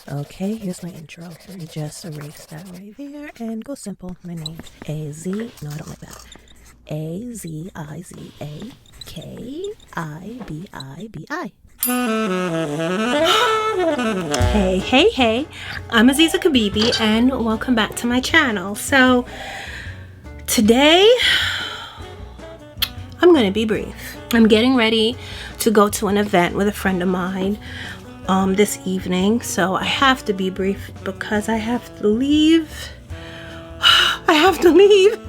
Okay, here's my intro. Just erase that right there and go simple. My name's AZ. No, I don't like that. AZIZAKIBIBI. Hey, I'm Aziza Kibibi and welcome back to my channel. So today I'm gonna be brief. I'm getting ready to go to an event with a friend of mine this evening, so I have to be brief because I have to leave. I have to leave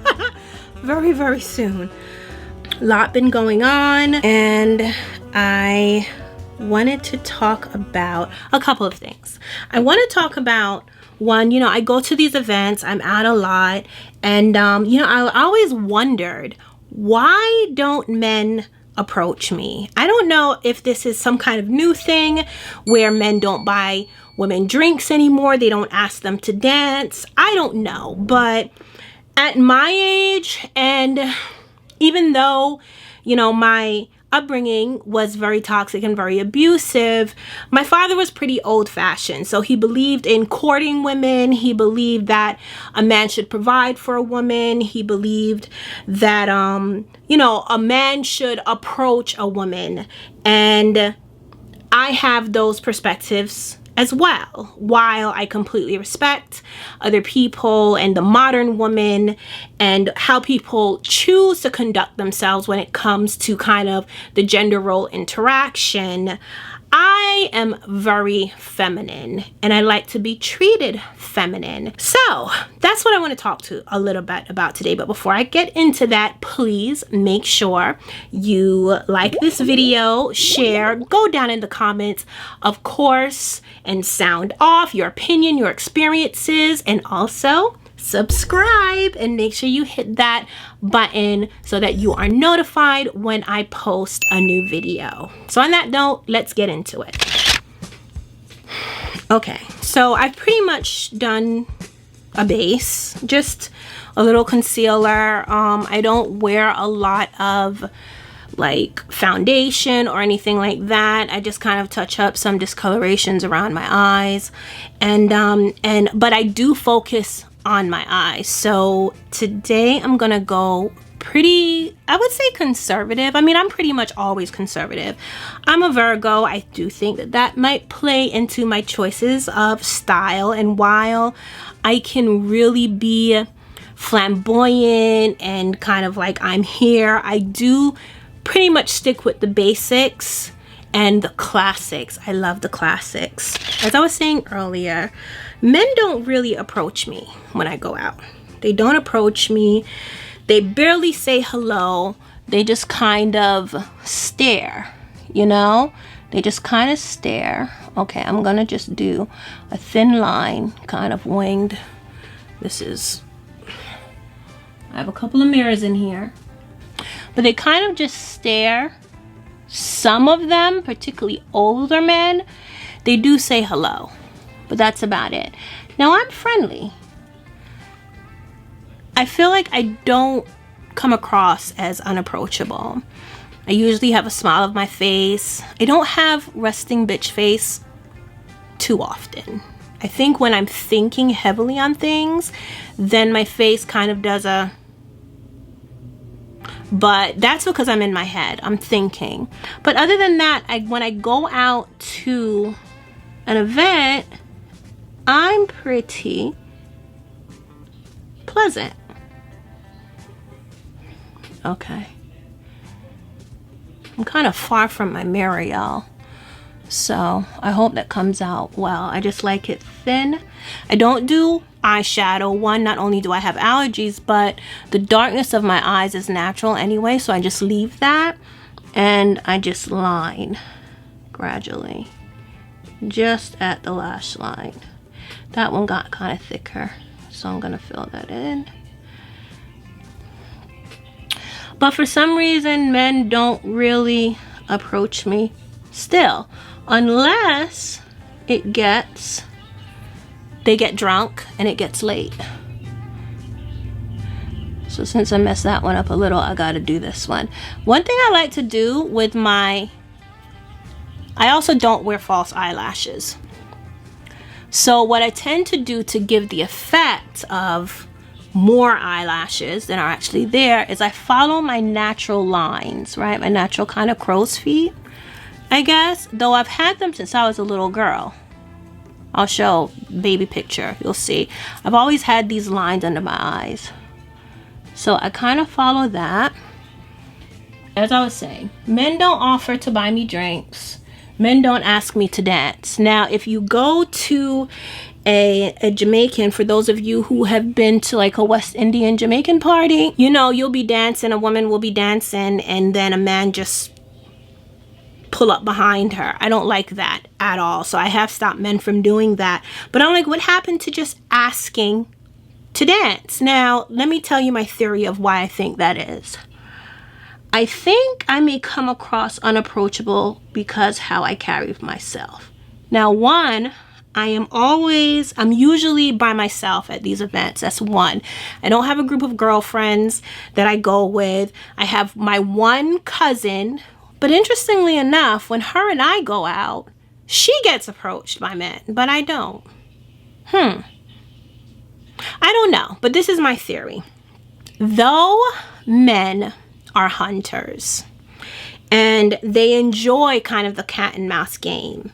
very soon. A lot been going on, and I wanted to talk about a couple of things. I want to talk about one, I go to these events, I'm out a lot, and I always wondered, why don't men approach me? I don't know if this is some kind of new thing where men don't buy women drinks anymore, they don't ask them to dance. I don't know, but at my age, and even though my upbringing was very toxic and very abusive, my father was pretty old-fashioned. So he believed in courting women. He believed that a man should provide for a woman. He believed that a man should approach a woman, and I have those perspectives as well. While I completely respect other people and the modern woman and how people choose to conduct themselves when it comes to kind of the gender role interaction, I am very feminine and I like to be treated feminine. So that's what I want to talk to a little bit about today. But before I get into that, please make sure you like this video, share, go down in the comments, of course, and sound off your opinion, your experiences, and also subscribe and make sure you hit that button so that you are notified when I post a new video. So on that note, let's get into it. Okay, so I've pretty much done a base, just a little concealer. I don't wear a lot of like foundation or anything like that. I just kind of touch up some discolorations around my eyes, but I do focus on my eyes. So today I'm gonna go pretty, I would say conservative. I mean, I'm pretty much always conservative. I'm a Virgo. I do think that might play into my choices of style, and while I can really be flamboyant and kind of like I'm here, I do pretty much stick with the basics and the classics. I love the classics. As I was saying earlier, men don't really approach me when I go out. They don't approach me. They barely say hello. They just kind of stare, They just kind of stare. Okay, I'm gonna just do a thin line, kind of winged. I have a couple of mirrors in here. But they kind of just stare. Some of them, particularly older men, they do say hello, but that's about it. Now, I'm friendly. I feel like I don't come across as unapproachable. I usually have a smile on my face. I don't have resting bitch face too often. I think when I'm thinking heavily on things, then my face kind of does a... But that's because I'm in my head. I'm thinking. But other than that, when I go out to an event, I'm pretty pleasant. Okay. I'm kind of far from my mirror, y'all. So I hope that comes out well. I just like it thin. I don't do eyeshadow. One, not only do I have allergies, but the darkness of my eyes is natural anyway, so I just leave that and I just line gradually just at the lash line. That one got kind of thicker, so I'm gonna fill that in. But for some reason, men don't really approach me still, unless they get drunk and it gets late. So since I messed that one up a little, I gotta do this one. One thing I like to do with I also don't wear false eyelashes. So what I tend to do to give the effect of more eyelashes than are actually there is I follow my natural lines, right? My natural kind of crow's feet, I guess. Though I've had them since I was a little girl. I'll show baby picture, you'll see. I've always had these lines under my eyes. So I kind of follow that. As I was saying, men don't offer to buy me drinks. Men don't ask me to dance. Now, if you go to a Jamaican, for those of you who have been to like a West Indian Jamaican party, you know, you'll be dancing, a woman will be dancing, and then a man just pull up behind her. I don't like that at all. So I have stopped men from doing that. But I'm like, what happened to just asking to dance? Now, let me tell you my theory of why I think that is. I think I may come across unapproachable because how I carry myself. Now, one, I'm usually by myself at these events. That's one. I don't have a group of girlfriends that I go with. I have my one cousin, but interestingly enough, when her and I go out, she gets approached by men, but I don't. I don't know, but this is my theory. Though men are hunters and they enjoy kind of the cat and mouse game,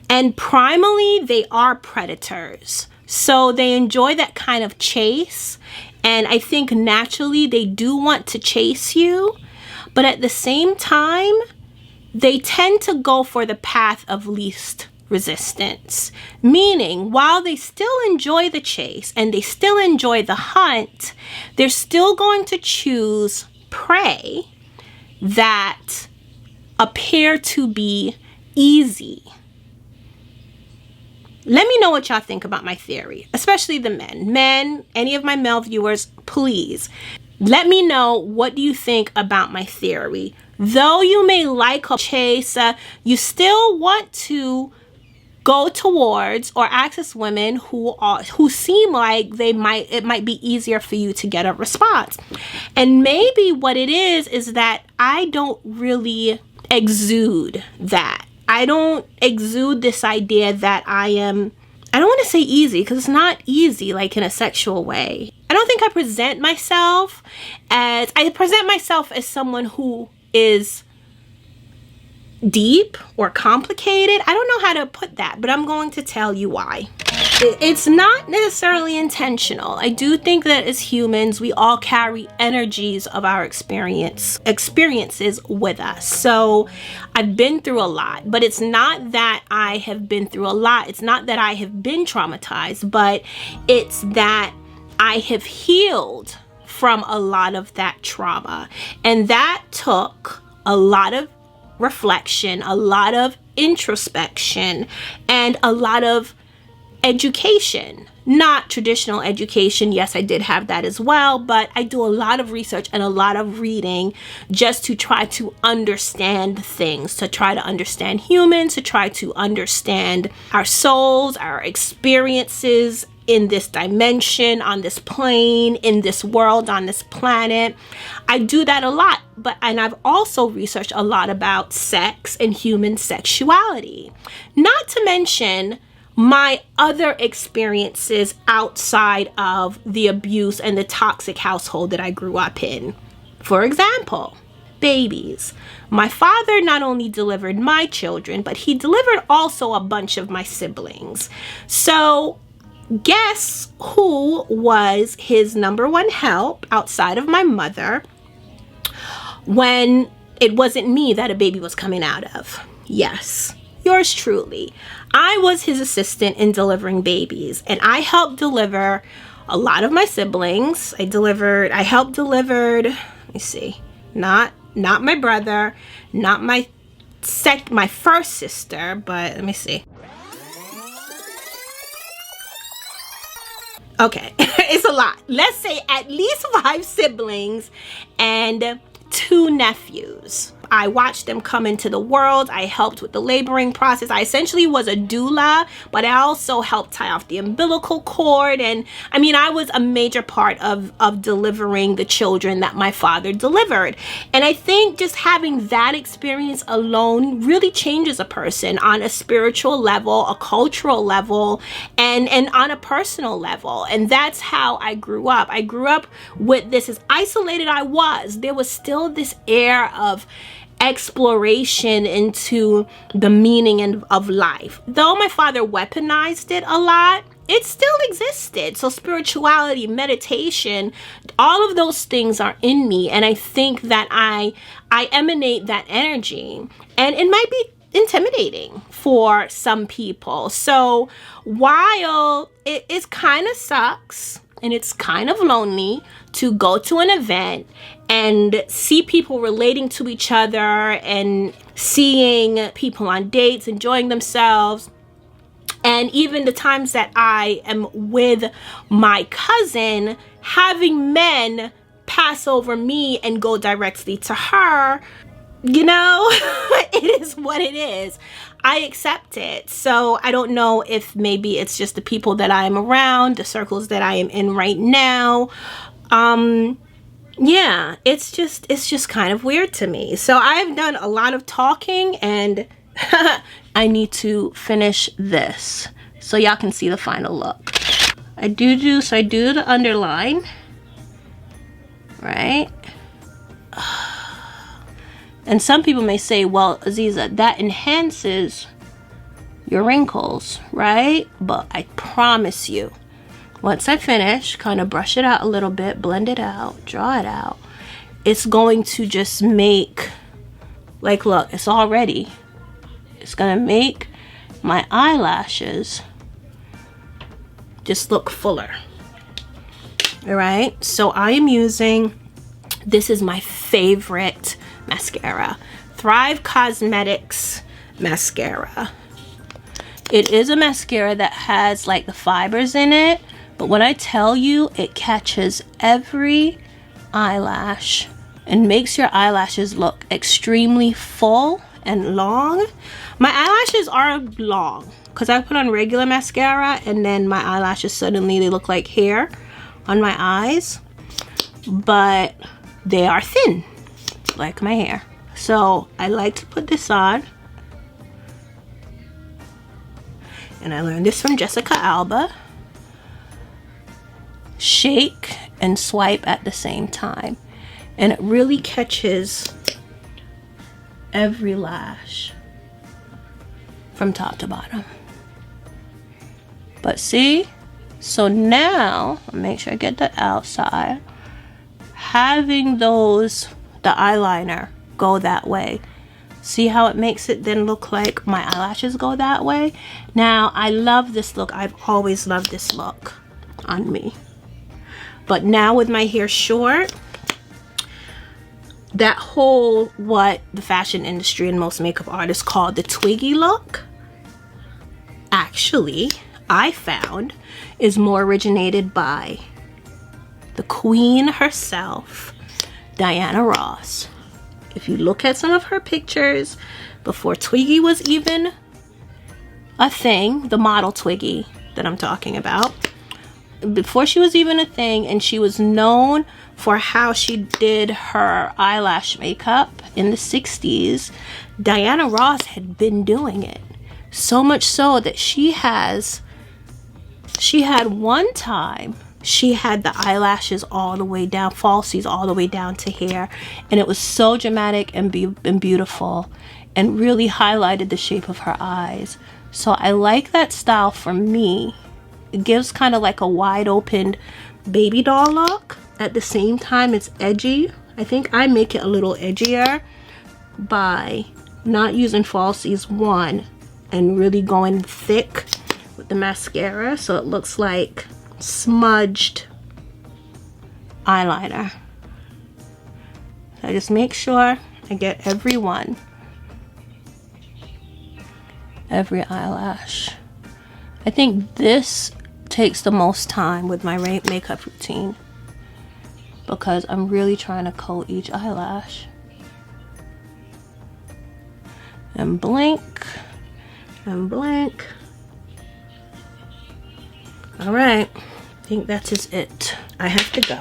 and primally they are predators, so they enjoy that kind of chase, and I think naturally they do want to chase you, but at the same time they tend to go for the path of least resistance, meaning while they still enjoy the chase and they still enjoy the hunt, they're still going to choose prey that appear to be easy. Let me know what y'all think about my theory, especially the men. Men, any of my male viewers, please let me know, what do you think about my theory? Though you may like a chase, you still want to go towards or access women who seem like it might be easier for you to get a response. And maybe what it is that I don't really exude that. I don't exude this idea that I don't want to say easy, because it's not easy like in a sexual way. I don't think I present myself as someone who is deep or complicated. I don't know how to put that, but I'm going to tell you why. It's not necessarily intentional. I do think that as humans, we all carry energies of our experiences with us. So I've been through a lot, but it's not that I have been through a lot. It's not that I have been traumatized, but it's that I have healed from a lot of that trauma. And that took a lot of reflection, a lot of introspection, and a lot of education. Not traditional education. Yes, I did have that as well, but I do a lot of research and a lot of reading just to try to understand things, to try to understand humans, to try to understand our souls, our experiences in this dimension, on this plane, in this world, on this planet. I do that a lot, and I've also researched a lot about sex and human sexuality. Not to mention my other experiences outside of the abuse and the toxic household that I grew up in. For example, babies. My father not only delivered my children, but he delivered also a bunch of my siblings. So guess who was his number one help outside of my mother when it wasn't me that a baby was coming out of? Yes, yours truly. I was his assistant in delivering babies, and I helped deliver a lot of my siblings. I helped deliver, let me see, not my brother, not my first sister, but let me see. Okay, it's a lot. Let's say at least 5 siblings and 2 nephews. I watched them come into the world. I helped with the laboring process. I essentially was a doula, but I also helped tie off the umbilical cord. And I mean, I was a major part of delivering the children that my father delivered. And I think just having that experience alone really changes a person on a spiritual level, a cultural level, and on a personal level. And that's how I grew up. I grew up with this, as isolated I was, there was still this air of exploration into the meaning of life. Though my father weaponized it a lot, it still existed. So spirituality, meditation, all of those things are in me. And I think that I emanate that energy. And it might be intimidating for some people. So while it kind of sucks and it's kind of lonely to go to an event and see people relating to each other and seeing people on dates, enjoying themselves, and even the times that I am with my cousin, having men pass over me and go directly to her, you know, it is what it is. I accept it. So I don't know if maybe it's just the people that I am around, the circles that I am in right now. Yeah, it's just kind of weird to me. So I've done a lot of talking, and I need to finish this so y'all can see the final look. I do the underline, right? And some people may say, well, Aziza, that enhances your wrinkles, right? But I promise you, once I finish, kind of brush it out a little bit, blend it out, draw it out, it's going to just make, like, look, it's already, it's gonna make my eyelashes just look fuller. All right, so I am using, this is my favorite mascara, Thrive Cosmetics mascara. It is a mascara that has like the fibers in it, but when I tell you, it catches every eyelash and makes your eyelashes look extremely full and long. My eyelashes are long because I put on regular mascara and then my eyelashes suddenly, they look like hair on my eyes, but they are thin like my hair. So I like to put this on, and I learned this from Jessica Alba. Shake and swipe at the same time, and it really catches every lash from top to bottom. But see, so now make sure I get the outside, having those, the eyeliner go that way. See how it makes it then look like my eyelashes go that way? Now, I love this look. I've always loved this look on me. But now with my hair short, that whole, what the fashion industry and most makeup artists call the twiggy look, actually, I found is more originated by the queen herself, Diana Ross. If you look at some of her pictures before Twiggy was even a thing, the model Twiggy that I'm talking about, before she was even a thing, and she was known for how she did her eyelash makeup in the 60s, Diana Ross had been doing it. So much so that she had one time, she had the eyelashes all the way down, falsies all the way down to hair, and it was so dramatic and beautiful, and really highlighted the shape of her eyes. So I like that style for me. It gives kind of like a wide open baby doll look. At the same time, it's edgy. I think I make it a little edgier by not using falsies, one, and really going thick with the mascara, so it looks like smudged eyeliner. So I just make sure I get every eyelash. I think this takes the most time with my makeup routine because I'm really trying to coat each eyelash. and blink and blink. All right, I think that is it. I have to go.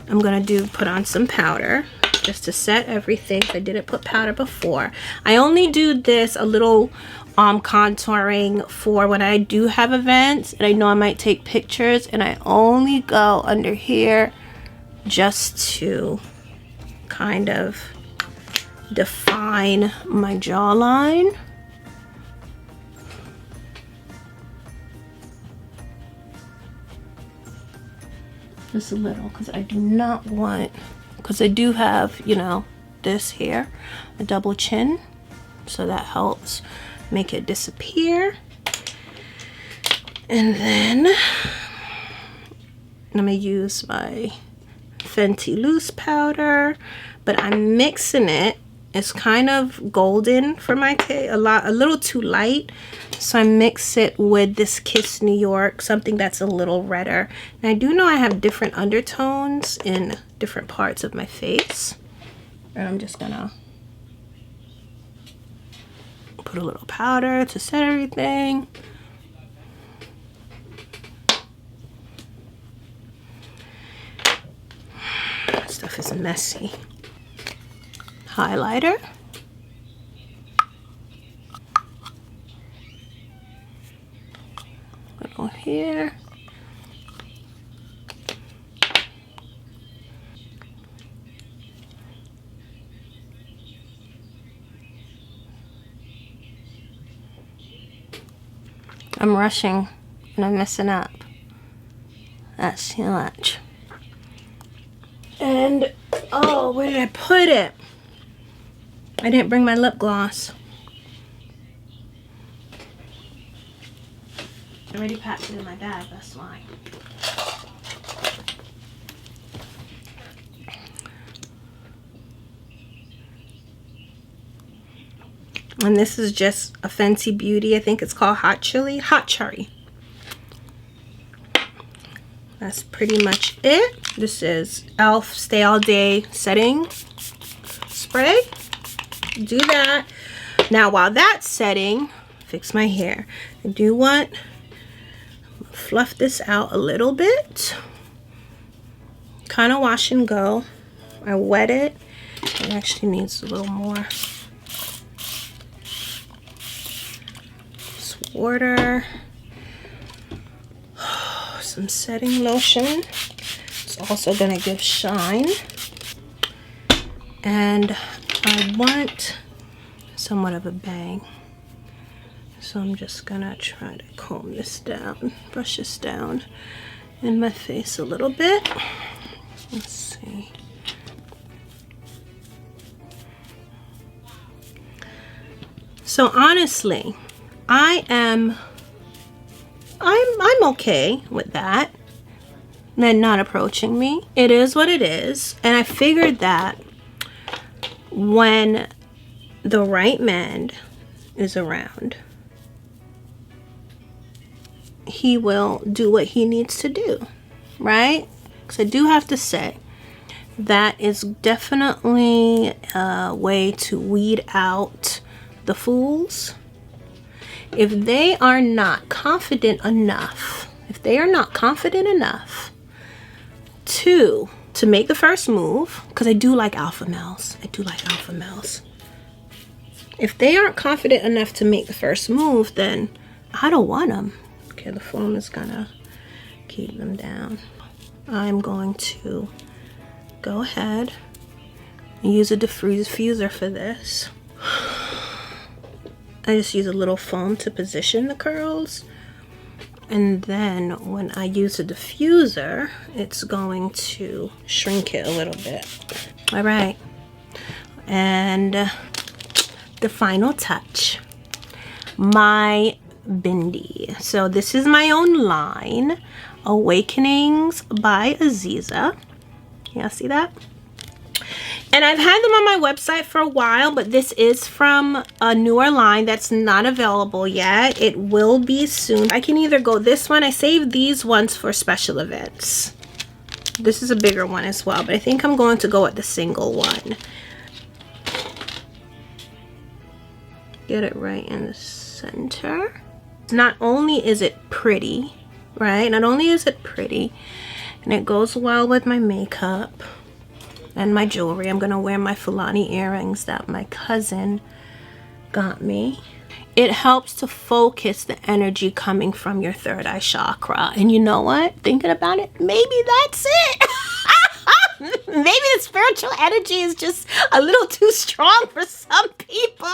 I'm gonna put on some powder just to set everything. I didn't put powder before. I only do this a little contouring for when I do have events and I know I might take pictures, and I only go under here just to kind of define my jawline. Just a little, because I do not want, because I do have, you know, this here, a double chin, so that helps make it disappear. And then I'm gonna use my Fenty loose powder, but I'm mixing it. It's kind of golden for my taste, a little too light, so I mix it with this Kiss New York, something that's a little redder. And I do know I have different undertones in different parts of my face, and I'm just gonna put a little powder to set everything. Stuff is messy. Highlighter. Little here. I'm rushing and I'm messing up. That's too much. And oh, where did I put it? I didn't bring my lip gloss. I already packed it in my bag, that's why. And this is just a Fenty Beauty. I think it's called Hot Cherry. That's pretty much it. This is e.l.f. Stay All Day Setting Spray. Do that. Now while that's setting, fix my hair. I do want to fluff this out a little bit. Kind of wash and go. I wet it. It actually needs a little more. Just water. Some setting lotion. It's also gonna give shine. And I want somewhat of a bang. So I'm just gonna try to comb this down, brush this down in my face a little bit. Let's see. So honestly, I'm okay with that. Men not approaching me. It is what it is. And I figured that when the right man is around, he will do what he needs to do, right? Because I do have to say that is definitely a way to weed out the fools. If they are not confident enough, to make the first move, because I do like alpha males. If they aren't confident enough to make the first move, then I don't want them. Okay, the foam is gonna keep them down. I'm going to go ahead and use a diffuser for this. I just use a little foam to position the curls. And then when I use a diffuser, it's going to shrink it a little bit. All right. And the final touch, my bindi. So this is my own line, Awakenings by Aziza. Yeah, see that? And I've had them on my website for a while, but this is from a newer line that's not available yet. It will be soon. I can either go this one. I saved these ones for special events. This is a bigger one as well, but I think I'm going to go with the single one. Get it right in the center. Not only is it pretty, right? Not only is it pretty, and it goes well with my makeup and my jewelry. I'm gonna wear my Fulani earrings that my cousin got me. It helps to focus the energy coming from your third eye chakra. And you know what? Thinking about it, maybe that's it. Maybe the spiritual energy is just a little too strong for some people.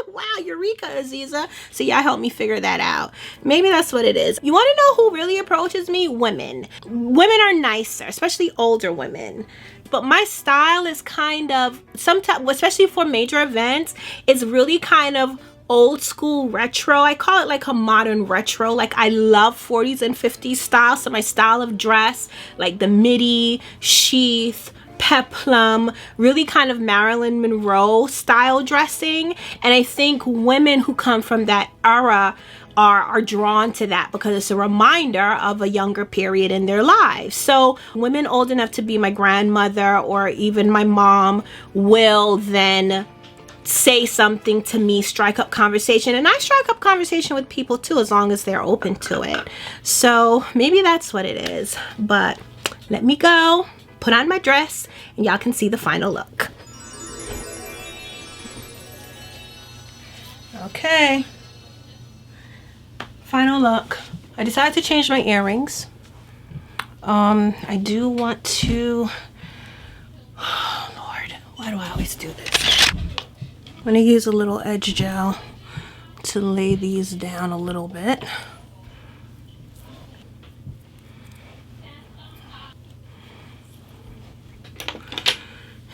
Wow, Eureka, Aziza. So y'all help me figure that out. Maybe that's what it is. You want to know who really approaches me? Women. Women are nicer, especially older women. But my style is kind of, sometimes, especially for major events, it's really kind of old school retro. I call it like a modern retro. Like I love 40s and 50s style. So my style of dress, like the midi, sheath, peplum, really kind of Marilyn Monroe style dressing. And I think women who come from that era are drawn to that because it's a reminder of a younger period in their lives. So women old enough to be my grandmother or even my mom will then say something to me, strike up conversation, and I strike up conversation with people too as long as they're open to it. So maybe that's what it is. But let me go put on my dress and y'all can see the final look. Okay, final look. I decided to change my earrings. I do want to, oh Lord, why do I always do this? I'm gonna use a little edge gel to lay these down a little bit.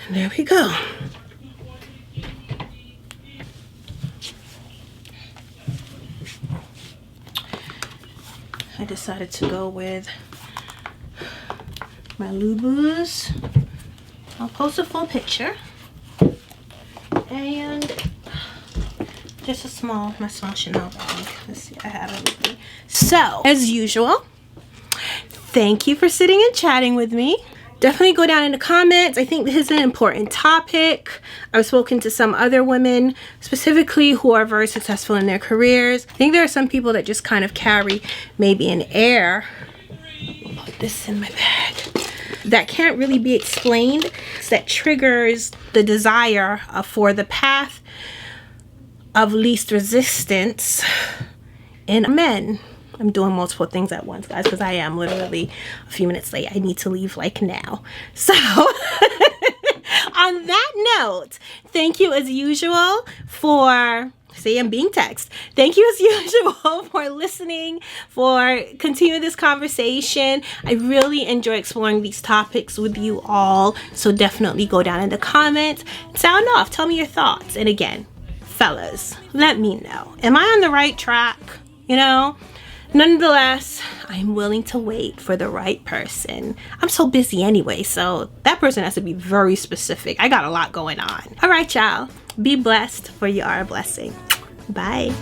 And there we go. I decided to go with my Lubus. I'll post a full picture. And just my small Chanel bag. Let's see, I have everything. So, as usual, thank you for sitting and chatting with me. Definitely go down in the comments. I think this is an important topic. I've spoken to some other women specifically who are very successful in their careers. I think there are some people that just kind of carry maybe an air. I'll put this in my bag. That can't really be explained. That triggers the desire for the path of least resistance in men. I'm doing multiple things at once, guys, because I am literally a few minutes late. I need to leave like now. So on that note, thank you as usual for, see, I'm being texted. Thank you as usual for listening, for continuing this conversation. I really enjoy exploring these topics with you all. So definitely go down in the comments, sound off, tell me your thoughts. And again, fellas, let me know. Am I on the right track? You know? Nonetheless, I'm willing to wait for the right person. I'm so busy anyway, so that person has to be very specific. I got a lot going on. All right, y'all. Be blessed, for you are a blessing. Bye.